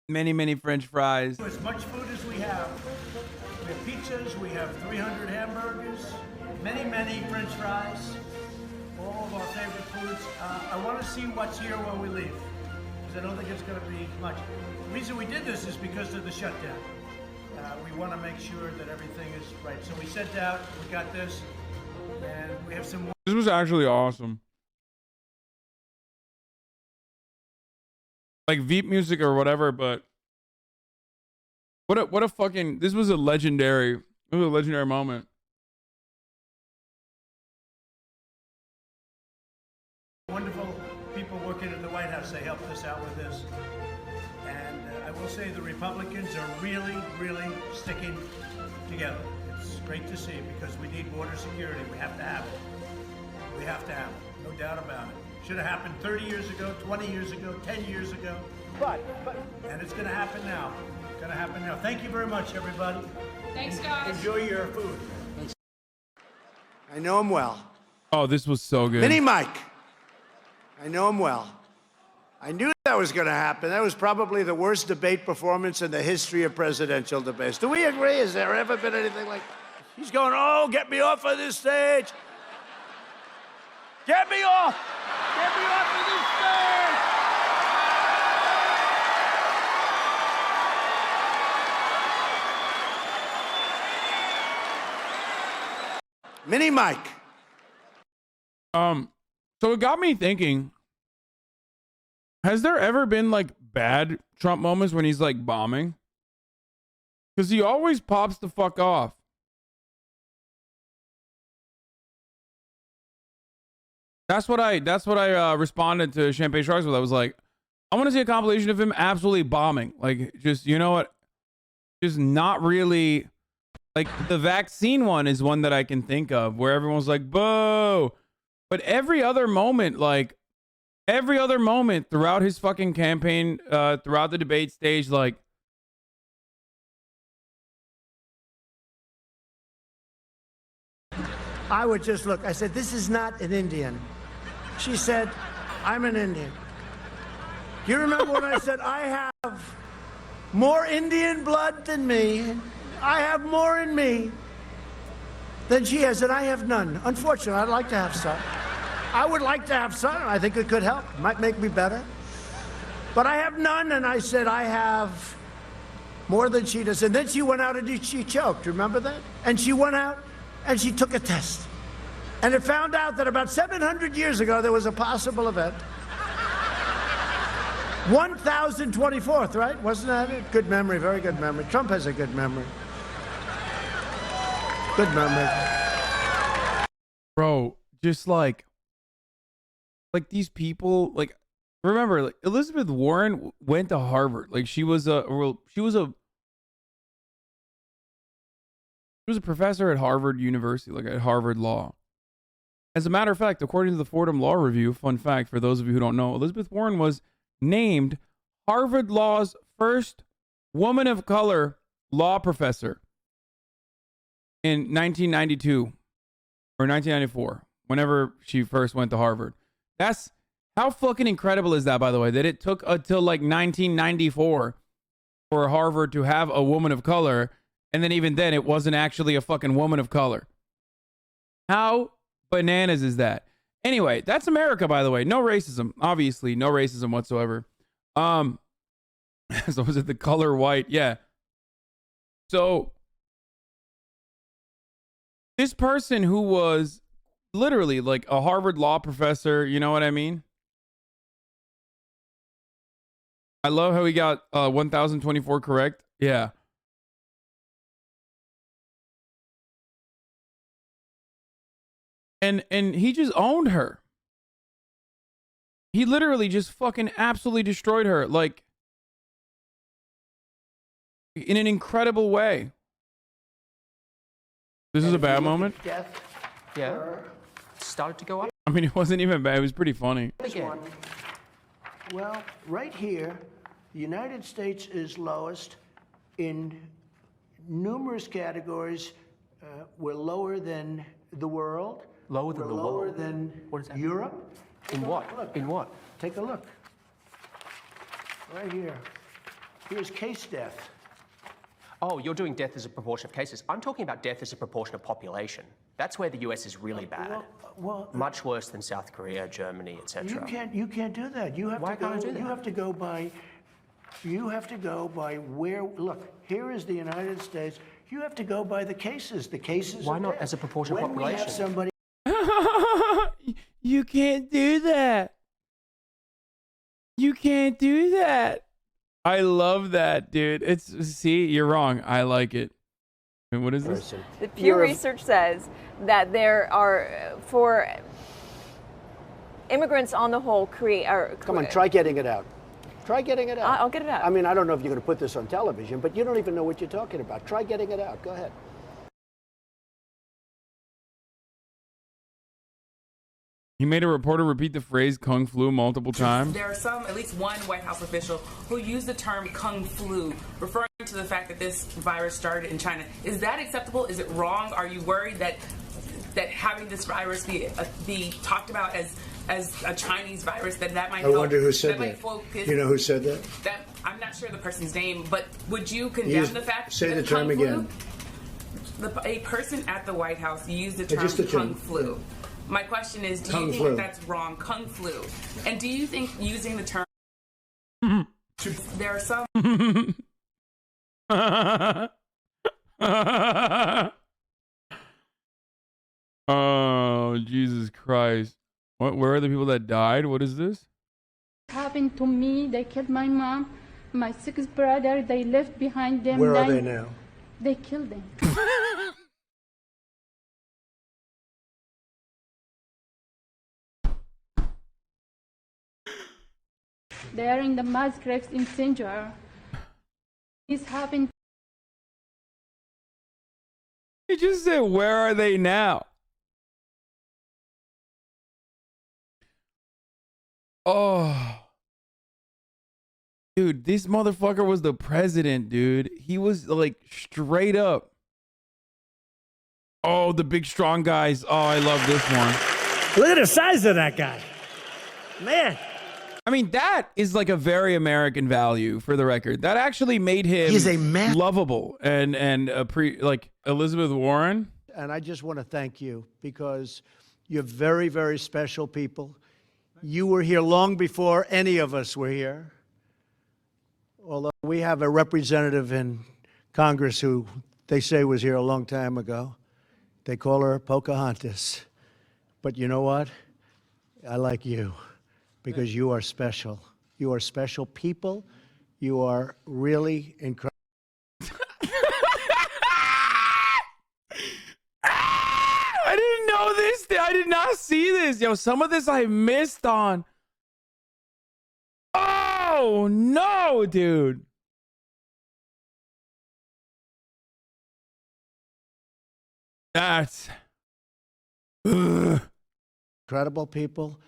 Many, many French fries. As much food as we have. We have pizzas, we have 300 hamburgers, many French fries, all of our favorite foods. I want to see what's here when we leave, because I don't think it's going to be much. The reason we did this is because of the shutdown. We want to make sure that everything is right. So we sent out, we got this, and we have some more. This was actually awesome. Like Veep music or whatever, but what a fucking, this was a legendary moment. Wonderful people working in the White House. They helped us out with this. And I will say the Republicans are really sticking together. It's great to see because we need border security. We have to have it. We have to have it. No doubt about it. Should have happened 30 years ago, 20 years ago, 10 years ago. But and it's going to happen now. It's going to happen now. Thank you very much, everybody. Thanks, guys. Enjoy your food. I know him well. Oh, this was so good. Mini Mike. I know him well. I knew that was going to happen. That was probably the worst debate performance in the history of presidential debates. Do we agree? Has there ever been anything like that? He's going, oh, get me off of this stage. Get me off. Get me off of this stage. Mini Mike. So it got me thinking, has there ever been like bad Trump moments when he's like bombing? Because he always pops the fuck off. That's what I responded to Champagne Sharks with. I was like, I want to see a compilation of him absolutely bombing. Like, just, you know what? Just not really. Like, the vaccine one is one that I can think of where everyone's like, boo. But every other moment throughout his fucking campaign, throughout the debate stage, like, I would just look. I said, this is not an Indian. She said, I'm an Indian. Do you remember when I said, I have more Indian blood than me? I have more in me than she has, and I have none. Unfortunately, I'd like to have some. I would like to have some. I think it could help. It might make me better. But I have none, and I said, I have more than she does. And then she went out and she choked. Remember that? And she went out and she took a test. And it found out that about 700 years ago, there was a possible event. 1024th, right? Wasn't that it? Good memory, very good memory. Trump has a good memory. Good memory. bro, just like these people, like, remember, like, Elizabeth Warren went to Harvard. Like, she was a professor at Harvard University, like at Harvard Law. As a matter of fact, according to the Fordham Law Review, fun fact for those of you who don't know, Elizabeth Warren was named Harvard Law's first woman of color law professor in 1992 or 1994, whenever she first went to Harvard. That's how fucking incredible is that, by the way, that it took until like 1994 for Harvard to have a woman of color, and then even then it wasn't actually a fucking woman of color. How bananas is that? Anyway, that's America, by the way. No racism. Obviously, no racism whatsoever. So was it the color white? Yeah. So this person who was literally like a Harvard law professor, you know what I mean? I love how he got 1024 correct. Yeah. And he just owned her. He literally just fucking absolutely destroyed her, like, in an incredible way. This is a bad moment. Yeah. Started to go up. I mean, it wasn't even bad. It was pretty funny. Again. Well, right here, the United States is lowest in numerous categories, we're lower than the world. Lower than the world? Lower than What is that? Europe. In what? Look. In what? Take a look. Right here. Here's case death. Oh, you're doing death as a proportion of cases. I'm talking about death as a proportion of population. That's where the US is really bad. Much worse than South Korea, Germany, etc. You can't do that. You have Why to go, can't I do that? You have to go by where. Look, here is the United States. You have to go by the cases. The cases. Why are not dead. as a proportion of When we population? have somebody. You can't do that. You can't do that. I love that, dude. See, you're wrong. I like it. Wait, what is this? The Pew Research says that there are, for immigrants on the whole, Come on, try getting it out. Try getting it out. I'll get it out. I mean, I don't know if you're going to put this on television, but you don't even know what you're talking about. Try getting it out. Go ahead. He made a reporter repeat the phrase Kung Flu multiple times. There are some, at least one White House official, who used the term Kung Flu, referring to the fact that this virus started in China. Is that acceptable? Is it wrong? Are you worried that having this virus be talked about as a Chinese virus, that might I wonder who said that. You know who said that? I'm not sure the person's name, but would you condemn the fact say that the term Kung Flu, again. A person at the White House used the term Just the Kung term. Flu. My question is, do you think that's wrong? Kung Flu. And do you think using the term... There are some... Oh, Jesus Christ. Where are the people that died? What is this? Happened to me. They killed my mom, my six brother. They left behind them. Where are they now? They killed them. They are in the mass graves in Sinjar. This happened. He just said, where are they now? Oh. Dude, this motherfucker was the president, dude. He was like straight up. Oh, the big strong guys. Oh, I love this one. Look at the size of that guy. Man. I mean, that is like a very American value, for the record. That actually made him lovable and like Elizabeth Warren. And I just want to thank you because you're very, very special people. You were here long before any of us were here. Although we have a representative in Congress who they say was here a long time ago. They call her Pocahontas. But you know what? I like you. Because you are special. You are special people. You are really incredible. I didn't know this. I did not see this. Yo, some of this I missed on. Oh, no, dude. That's... Incredible people.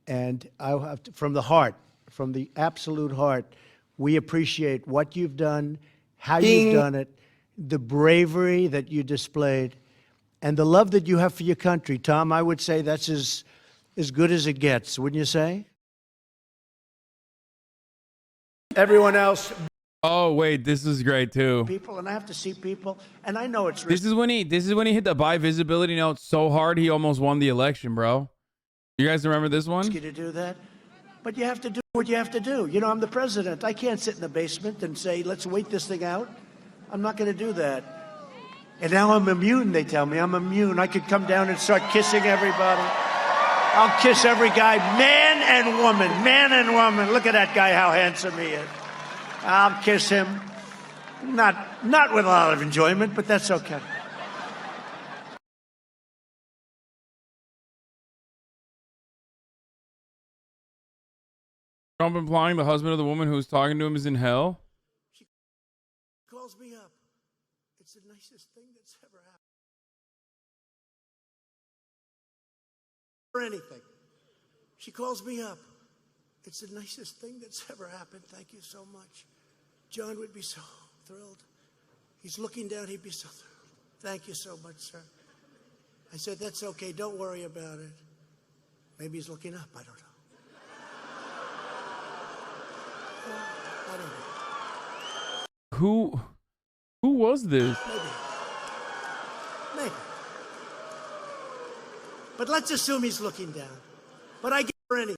And I have to, from the heart, from the absolute heart, we appreciate what you've done, how you've done it, the bravery that you displayed, and the love that you have for your country. Tom, I would say that's as good as it gets, wouldn't you say? Everyone else. Oh, wait, this is great too. People, and I have to see people, and I know it's. This is when he hit the buy visibility note so hard he almost won the election, bro. You guys remember this one? You to do that, but you have to do what you have to do. You know, I'm the president. I can't sit in the basement and say, let's wait this thing out. I'm not going to do that. And now I'm immune, they tell me. I'm immune. I could come down and start kissing everybody. I'll kiss every guy, man and woman, man and woman. Look at that guy, how handsome he is. I'll kiss him. Not with a lot of enjoyment, but that's okay. Trump implying the husband of the woman who was talking to him is in hell? She calls me up. It's the nicest thing that's ever happened. Or anything. She calls me up. It's the nicest thing that's ever happened. Thank you so much. John would be so thrilled. He's looking down. He'd be so, thank you so much, sir. I said, that's okay. Don't worry about it. Maybe he's looking up. I don't know. I don't know. Who was this? Maybe. But let's assume he's looking down. But I give her any.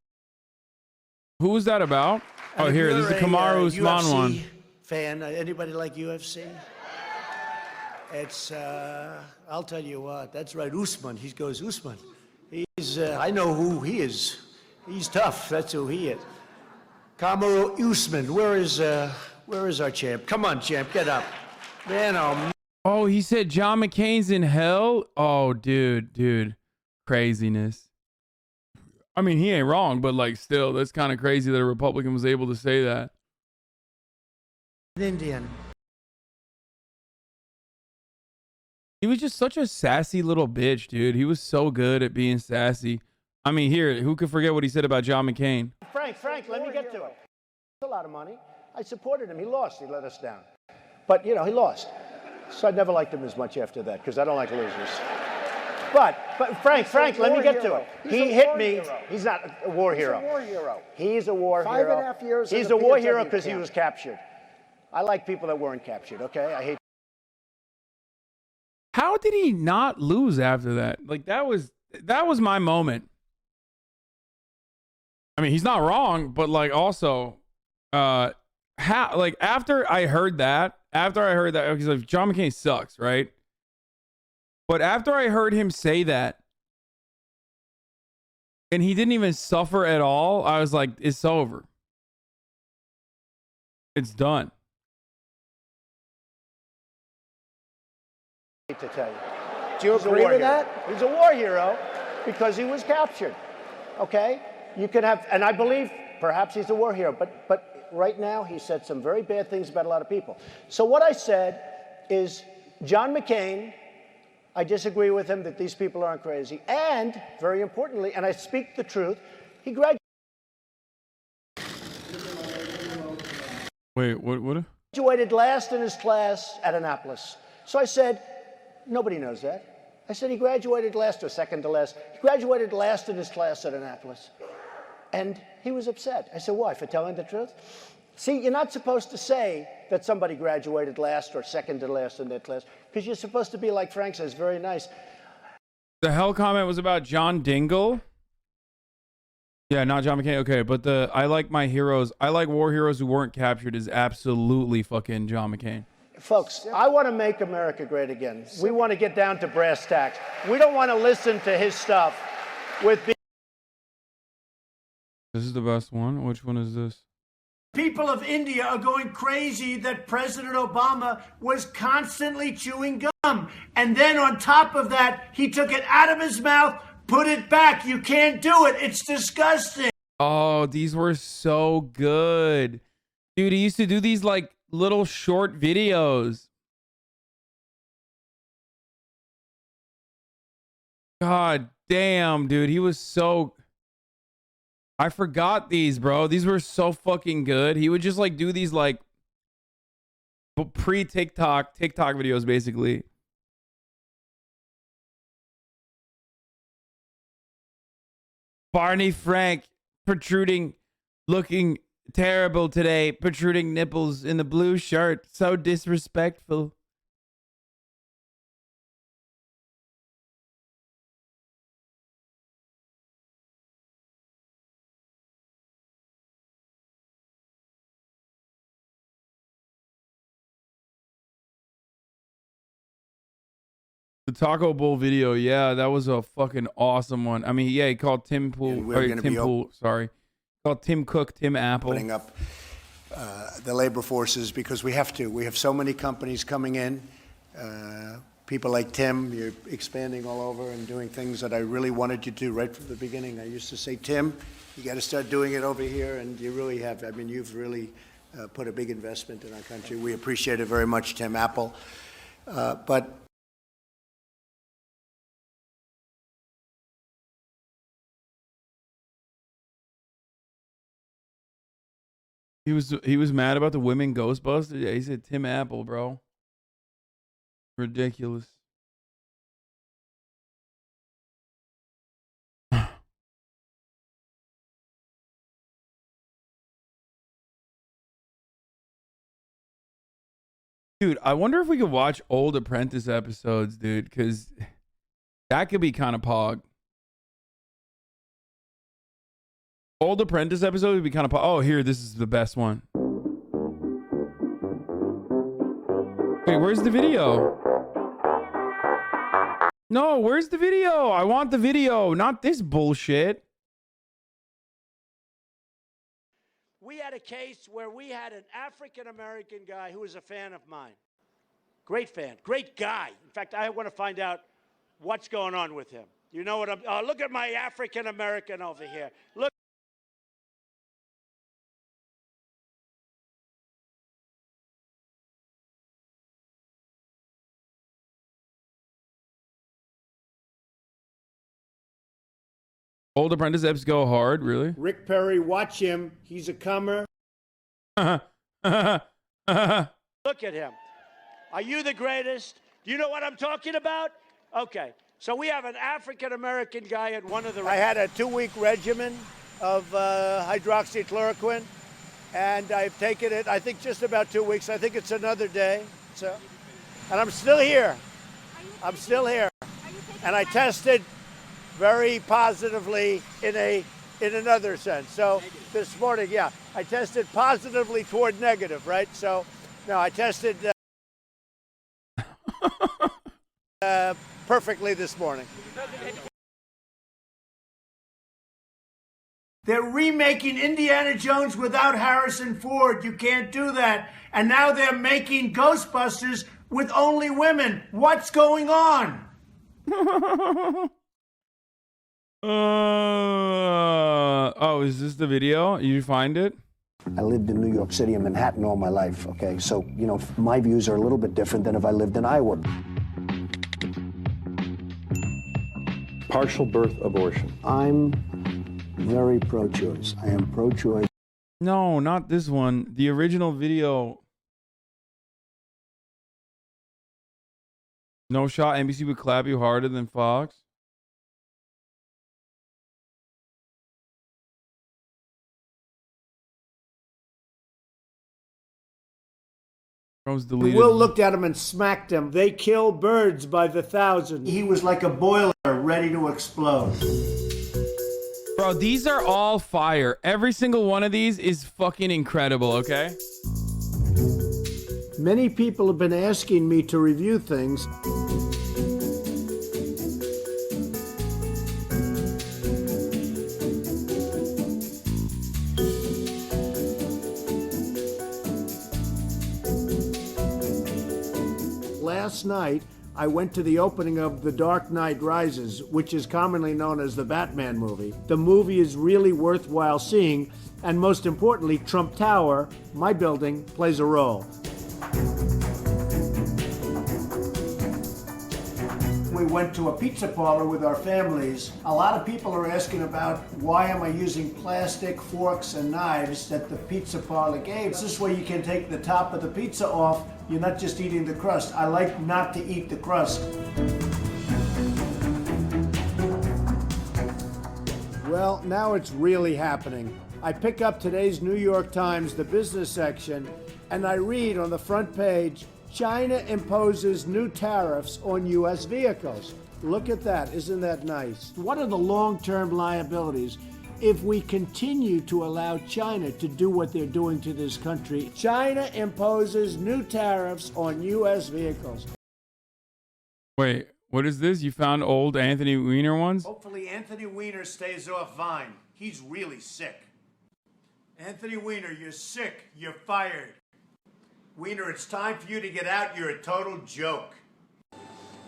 Who was that about? Oh, And if here, this is the you're a, Kamaru Usman UFC one. fan, anybody like UFC? It's, I'll tell you what, that's right, Usman. He goes, Usman. He's, I know who he is. He's tough, that's who he is. Kamaru Usman, where is our champ? Come on, champ, get up. Man, oh, man. Oh, he said John McCain's in hell? Oh, dude. Craziness. I mean, he ain't wrong, but like still, that's kind of crazy that a Republican was able to say that. Indian. He was just such a sassy little bitch, dude. He was so good at being sassy. I mean, here, who could forget what he said about John McCain? Frank, let me get to it. It's a lot of money. I supported him. He lost. He let us down. But, you know, he lost. So I never liked him as much after that because I don't like losers. But Frank, let me get to it. He hit me. He's not a war hero. He's a war hero. He's a war hero. 5.5 years. He's a war hero because he was captured. I like people that weren't captured, okay? I hate. How did he not lose after that? Like that was my moment. I mean, he's not wrong, but like also, how like after I heard that, because like John McCain sucks, right? But after I heard him say that, and he didn't even suffer at all, I was like, it's over. It's done. To tell you. Do you agree with that? He's a war hero because he was captured. Okay? You can have, and I believe perhaps he's a war hero, but right now he said some very bad things about a lot of people. So what I said is John McCain, I disagree with him that these people aren't crazy. And very importantly, and I speak the truth, he graduated. Wait, what? Graduated last in his class at Annapolis. So I said, nobody knows that. I said he graduated last or second to last. He graduated last in his class at Annapolis. And he was upset. I said, why? For telling the truth? See, you're not supposed to say that somebody graduated last or second to last in their class because you're supposed to be, like Frank says, very nice. The hell comment was about John Dingle. Yeah, not John McCain. Okay, but I like my heroes. I like war heroes who weren't captured is absolutely fucking John McCain. Folks, I want to make America great again. We want to get down to brass tacks. We don't want to listen to his stuff with. This is the best one. Which one is this? People of India are going crazy that President Obama was constantly chewing gum. And then on top of that, he took it out of his mouth, put it back. You can't do it. It's disgusting. Oh, these were so good. Dude, he used to do these like little short videos. God damn, dude. He was so... I forgot these, bro. These were so fucking good. He would just like do these like TikTok videos, basically. Barney Frank protruding, looking terrible today, protruding nipples in the blue shirt. So disrespectful. The Taco Bowl video, yeah, that was a fucking awesome one. I mean, yeah, he called Tim Pool, called Tim Cook, Tim Apple. Putting up the labor forces because we have to. We have so many companies coming in. People like Tim, you're expanding all over and doing things that I really wanted you to do right from the beginning. I used to say, Tim, you got to start doing it over here, and you really have. I mean, you've really put a big investment in our country. We appreciate it very much, Tim Apple. But He was mad about the women Ghostbusters. Yeah, he said Tim Apple, bro. Ridiculous. Dude, I wonder if we could watch old Apprentice episodes, dude, because that could be kind of pog. Old Apprentice episode would be kind of pog. Oh, here, this is the best one. Wait, where's the video? No, where's the video? I want the video, not this bullshit. We had a case where we had an African-American guy who was a fan of mine. Great fan, great guy. In fact, I want to find out what's going on with him. You know what I'm... Oh, look at my African-American over here. Look. Old Apprentice eps go hard, really? Rick Perry, watch him. He's a comer. Look at him. Are you the greatest? Do you know what I'm talking about? Okay. So we have an African-American guy at one of the... I had a 2-week regimen of hydroxychloroquine, and I've taken it, I think, just about 2 weeks. I think it's another day. So, and I'm still here. I'm still here. And I tested very positively in another sense. So this morning, yeah, I tested positively toward negative, right? So, no, I tested perfectly this morning. They're remaking Indiana Jones without Harrison Ford. You can't do that. And now they're making Ghostbusters with only women. What's going on? Oh, is this the video? You find it? I lived in New York City and Manhattan all my life, okay? So, you know, my views are a little bit different than if I lived in Iowa. Partial birth abortion. I'm very pro-choice. I am pro-choice. No, not this one. The original video. No shot. NBC would clap you harder than Fox. Will looked at him and smacked him. They kill birds by the thousand. He was like a boiler ready to explode. Bro, these are all fire. Every single one of these is fucking incredible, okay? Many people have been asking me to review things. Last night, I went to the opening of The Dark Knight Rises, which is commonly known as the Batman movie. The movie is really worthwhile seeing, and most importantly, Trump Tower, my building, plays a role. We went to a pizza parlor with our families. A lot of people are asking about why am I using plastic forks and knives that the pizza parlor gave. This way you can take the top of the pizza off. You're not just eating the crust. I like not to eat the crust. Well, now it's really happening. I pick up today's New York Times, the business section, and I read on the front page, China imposes new tariffs on U.S. vehicles. Look at that. Isn't that nice? What are the long-term liabilities if we continue to allow China to do what they're doing to this country? China imposes new tariffs on U.S. vehicles. Wait, what is this? You found old Anthony Weiner ones? Hopefully Anthony Weiner stays off Vine. He's really sick. Anthony Weiner, you're sick. You're fired. Weiner, it's time for you to get out. You're a total joke.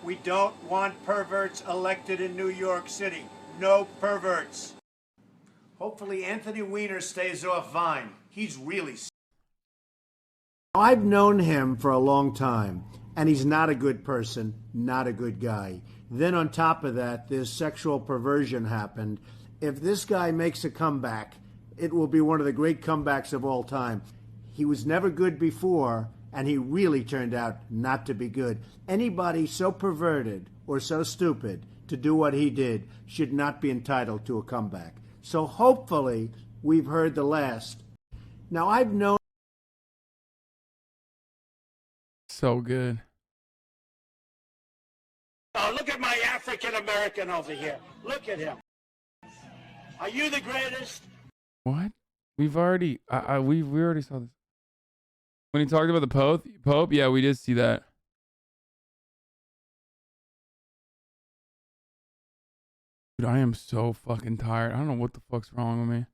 We don't want perverts elected in New York City. No perverts. Hopefully Anthony Weiner stays off Vine. He's really sick. I've known him for a long time, and he's not a good person, not a good guy. Then on top of that, this sexual perversion happened. If this guy makes a comeback, it will be one of the great comebacks of all time. He was never good before, and he really turned out not to be good. Anybody so perverted or so stupid to do what he did should not be entitled to a comeback. So hopefully we've heard the last. Now, I've known... So good. Oh, look at my African American over here. Look at him. Are you the greatest? What? We've already we already saw this. When he talked about the Pope, yeah, we did see that. Dude, I am so fucking tired. I don't know what the fuck's wrong with me.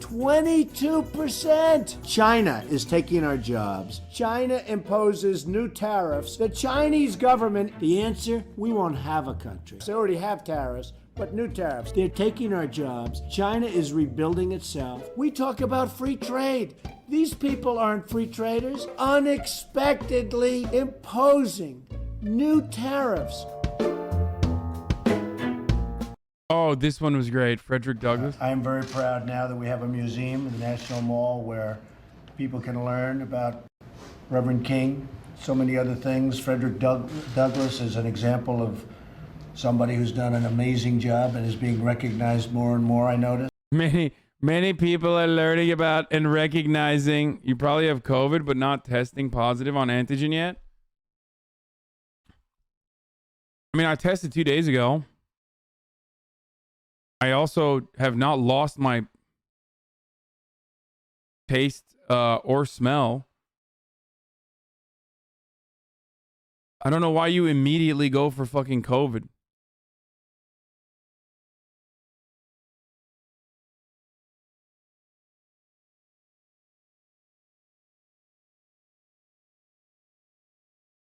22%. China is taking our jobs. China imposes new tariffs. The Chinese government, the answer, we won't have a country. They already have tariffs, but new tariffs. They're taking our jobs. China is rebuilding itself. We talk about free trade. These people aren't free traders. Unexpectedly imposing new tariffs. Oh, this one was great. Frederick Douglass. I am very proud now that we have a museum in the National Mall where people can learn about Reverend King, so many other things. Frederick Douglass is an example of somebody who's done an amazing job and is being recognized more and more, I notice. Many people are learning about and recognizing you probably have COVID, but not testing positive on antigen yet. I mean, I tested 2 days ago. I also have not lost my taste or smell. I don't know why you immediately go for fucking COVID.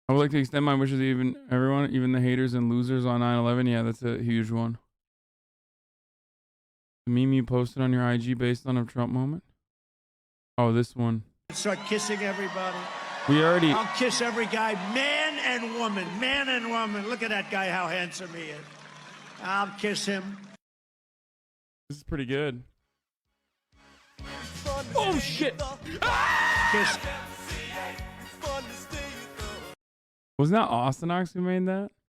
I would like to extend my wishes to everyone, even the haters and losers on 9/11. Yeah, that's a huge one. The meme you posted on your IG based on a Trump moment? Oh, this one. Start kissing everybody. I'll kiss every guy, man and woman, man and woman. Look at that guy, how handsome he is. I'll kiss him. This is pretty good. Oh, shit. Kiss. Wasn't that Austin Ox who made that?